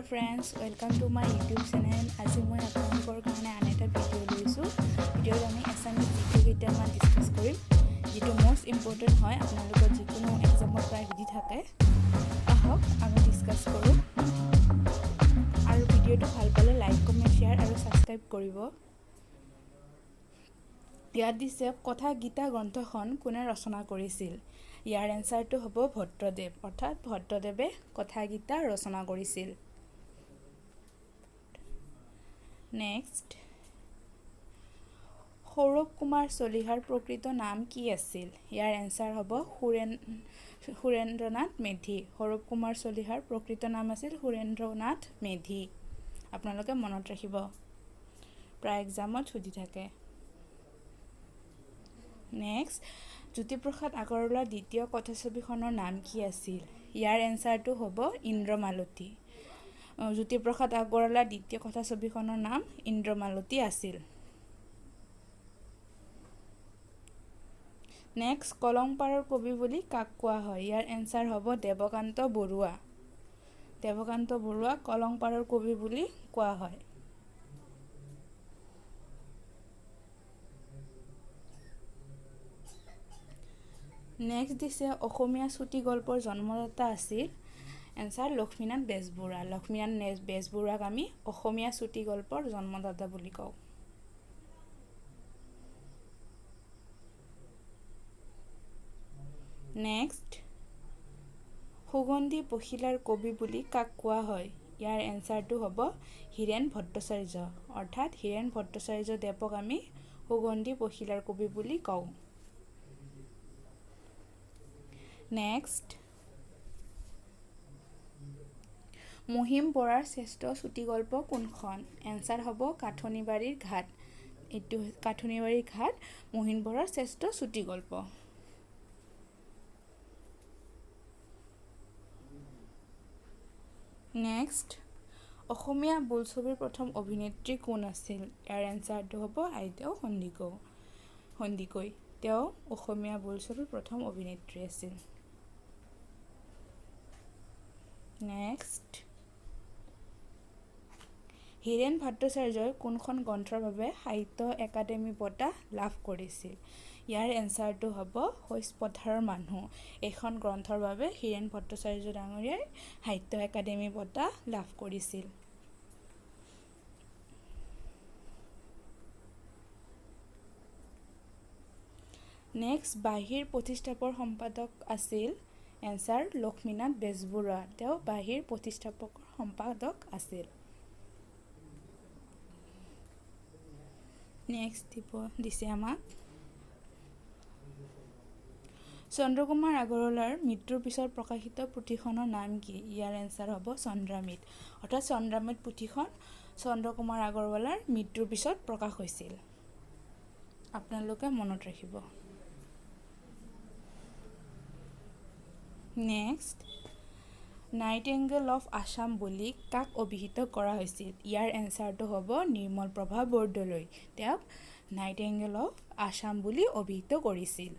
friends, welcome to my YouTube channel. আজি মই আপোনালোকৰ কাৰণে আন এটা ভিডিঅ' লৈছোঁ। ভিডিঅ'ত আমি এছামিজ জিকে কেইটামান ডিছকাছ কৰিম, যিটো মোষ্ট ইম্পৰ্টেণ্ট হয় আপোনালোকৰ যিকোনো এক্সামত প্ৰায় সুধি থাকে। আহক আমি ডিছকাছ কৰোঁ, আৰু ভিডিঅ'টো ভাল পালে লাইক, কমেণ্ট, শ্বেয়াৰ আৰু ছাবস্ক্ৰাইব কৰিব। ইয়াত দিছে কথা গীতা গ্ৰন্থখন কোনে ৰচনা কৰিছিল? ইয়াৰ এনচাৰটো হ'ব ভট্টদেৱ, অৰ্থাৎ ভট্টদেৱে কথা গীতা ৰচনা কৰিছিল। নেক্সট, সৌৰভ কুমাৰ চলিহাৰ প্ৰকৃত নাম কি আছিল? ইয়াৰ এনচাৰ হ'ব সুৰেন্দ্ৰনাথ মেধি। সৌৰভ কুমাৰ চলিহাৰ প্ৰকৃত নাম আছিল সুৰেন্দ্ৰনাথ মেধি। আপোনালোকে মনত ৰাখিব, প্ৰায় এক্সামত সুধি থাকে। নেক্সট, জ্যোতিপ্ৰসাদ আগৰৱালাৰ দ্বিতীয় কথাছবিখনৰ নাম কি আছিল? ইয়াৰ এনচাৰটো হ'ব ইন্দ্ৰমালতী। জ্যোতিপ্ৰসাদ আগৰৱালাৰ দ্বিতীয় কথাছবিখনৰ নাম ইন্দ্ৰমালতী আছিল। নেক্সট, কলংপাৰৰ কবি বুলি কাক কোৱা হয়? ইয়াৰ এনচাৰ হ'ব দেৱকান্ত বৰুৱা। দেৱকান্ত বৰুৱা কলংপাৰৰ কবি বুলি কোৱা হয়। নেক্সট দিছে অসমীয়া চুটি গল্পৰ জন্মদাতা আছিল। এনচাৰ লক্ষ্মীনাথ বেজবৰুৱা। লক্ষ্মীনাথ বেজবৰুৱাক আমি অসমীয়া চুটি গল্পৰ জন্মদাতা বুলি কওঁ। নেক্সট, সুগন্ধি পখিলাৰ কবি বুলি কাক কোৱা হয়? ইয়াৰ এনচাৰটো হ'ব হীৰেণ ভট্টাচাৰ্য, অৰ্থাৎ হীৰেণ ভট্টাচাৰ্য দেৱক আমি সুগন্ধি পখিলাৰ কবি বুলি কওঁ। নেক্সট, মহিম বৰাৰ শ্ৰেষ্ঠ চুটিগল্প কোনখন? এনচাৰ হ'ব কাঠনিবাৰীৰ ঘাট। এইটো কাঠনিবাৰীৰ ঘাট মহিম বৰাৰ শ্ৰেষ্ঠ চুটিগল্প। নেক্সট, অসমীয়া বোলছবিৰ প্ৰথম অভিনেত্ৰী কোন আছিল? ইয়াৰ এনচাৰটো হ'ব আইদেউ সন্দিকৈ। তেওঁ অসমীয়া বোলছবিৰ প্ৰথম অভিনেত্ৰী আছিল। নেক্সট, হীৰেণ ভট্টাচাৰ্যই কোনখন গ্ৰন্থৰ বাবে সাহিত্য একাডেমী বঁটা লাভ কৰিছিল? ইয়াৰ এনচাৰটো হ'ব শইচ পথাৰৰ মানুহ। এইখন গ্ৰন্থৰ বাবে হীৰেণ ভট্টাচাৰ্য ডাঙৰীয়াই সাহিত্য একাডেমী বঁটা লাভ কৰিছিল। নেক্সট, বাঁহীৰ প্ৰতিষ্ঠাপক সম্পাদক আছিল। এনচাৰ লক্ষ্মীনাথ বেজবৰুৱা। তেওঁ বাঁহীৰ প্ৰতিষ্ঠাপক সম্পাদক আছিল। নেক্সট দিছে আমাক চন্দ্ৰকুমাৰ আগৰৱালাৰ মৃত্যুৰ পিছত প্ৰকাশিত পুথিখনৰ নাম কি? ইয়াৰ এনচাৰ হ'ব চন্দ্ৰামিত, অৰ্থাৎ চন্দ্ৰামিত পুথিখন চন্দ্ৰকুমাৰ আগৰৱালাৰ মৃত্যুৰ পিছত প্ৰকাশ হৈছিল। আপোনালোকে মনত ৰাখিব। নেক্সট, নাইটিংগেল অফ আছাম বুলি কাক অভিহিত কৰা হৈছিল? ইয়াৰ এনচাৰটো হ'ব নিৰ্মলপ্ৰভা বৰদলৈ। তেওঁক নাইটিংগেল অফ আছাম বুলি অভিহিত কৰিছিল।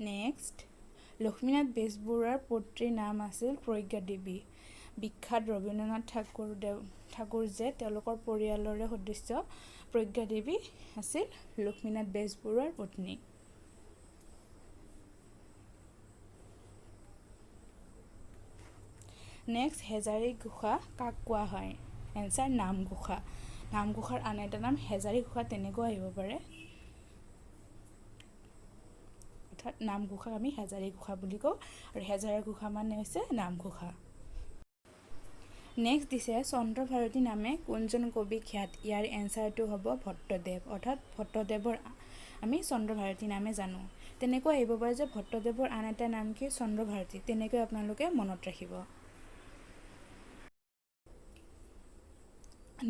নেক্সট, লক্ষ্মীনাথ বেজবৰুৱাৰ পত্নীৰ নাম আছিল প্ৰজ্ঞা দেৱী। বিখ্যাত ৰবীন্দ্ৰনাথ ঠাকুৰ যে তেওঁলোকৰ পৰিয়ালৰে সদস্য প্ৰজ্ঞা দেৱী আছিল লক্ষ্মীনাথ বেজবৰুৱাৰ পত্নী। নেক্সট, হেজাৰী ঘোষা কাক কোৱা হয়? এনচাৰ নামঘোষা। নামঘোষাৰ আন এটা নাম হেজাৰী ঘোষা তেনেকৈ আহিব পাৰে, অৰ্থাৎ নামঘোষাক আমি হেজাৰী ঘোষা বুলি কওঁ, আৰু হেজাৰী ঘোষা মানে হৈছে নামঘোষা। নেক্সট দিছে চন্দ্ৰভাৰতী নামে কোনজন কবি খ্যাত? ইয়াৰ এনচাৰটো হ'ব ভট্টদেৱ, অৰ্থাৎ ভট্টদেৱৰ আমি চন্দ্ৰভাৰতী নামে জানো। তেনেকৈ আহিব পাৰে যে ভট্টদেৱৰ আন এটা নাম কি? চন্দ্ৰভাৰতী। তেনেকৈ আপোনালোকে মনত ৰাখিব।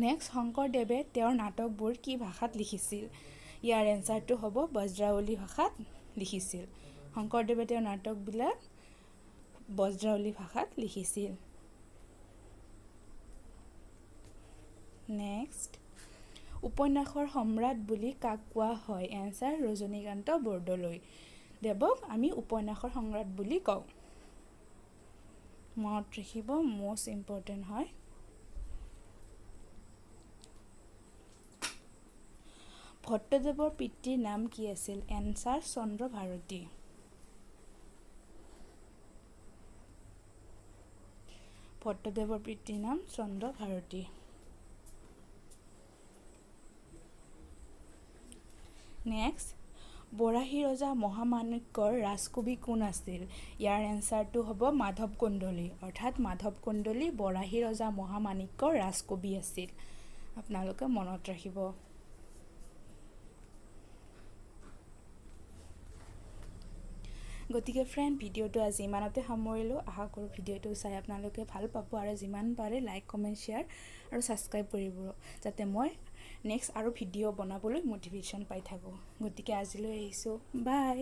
নেক্সট, শংকৰদেৱে তেওঁৰ নাটকবোৰ কি ভাষাত লিখিছিল? ইয়াৰ এনচাৰটো হ'ব ব্ৰজাৱলী ভাষাত লিখিছিল। শংকৰদেৱে তেওঁৰ নাটকবিলাক ব্ৰজাৱলী ভাষাত লিখিছিল। নেক্সট, উপন্যাসৰ সম্ৰাট বুলি কাক কোৱা হয়? এনচাৰ ৰজনীকান্ত বৰদলৈ। দেৱক আমি উপন্যাসৰ সম্ৰাট বুলি কওঁ। মনত ৰাখিব, মষ্ট ইম্পৰ্টেণ্ট হয়। ভট্টদেৱৰ পিতৃৰ নাম কি আছিল? এনচাৰ চন্দ্ৰ ভাৰতী। ভট্টদেৱৰ পিতৃৰ নাম চন্দ্ৰ ভাৰতী। নেক্সট, বৰাহী ৰজা মহামাণিক্যৰ ৰাজকবি কোন আছিল? ইয়াৰ এনচাৰটো হ'ব মাধৱ কন্দলী, অৰ্থাৎ মাধৱ কন্দলী বৰাহী ৰজা মহামাণিক্যৰ ৰাজকবি আছিল। আপোনালোকে মনত ৰাখিব। গতিকে ফ্ৰেণ্ড, ভিডিঅ'টো আজি ইমানতে সামৰিলোঁ। আশা কৰোঁ ভিডিঅ'টো চাই আপোনালোকে ভাল পাব আৰু যিমান পাৰে লাইক, কমেণ্ট, শ্বেয়াৰ আৰু ছাবস্ক্ৰাইব কৰিব, যাতে মই নেক্সট আৰু ভিডিঅ' বনাবলৈ মটিভেশ্যন পাই থাকোঁ। গতিকে আজিলৈ আহিছোঁ, বাই।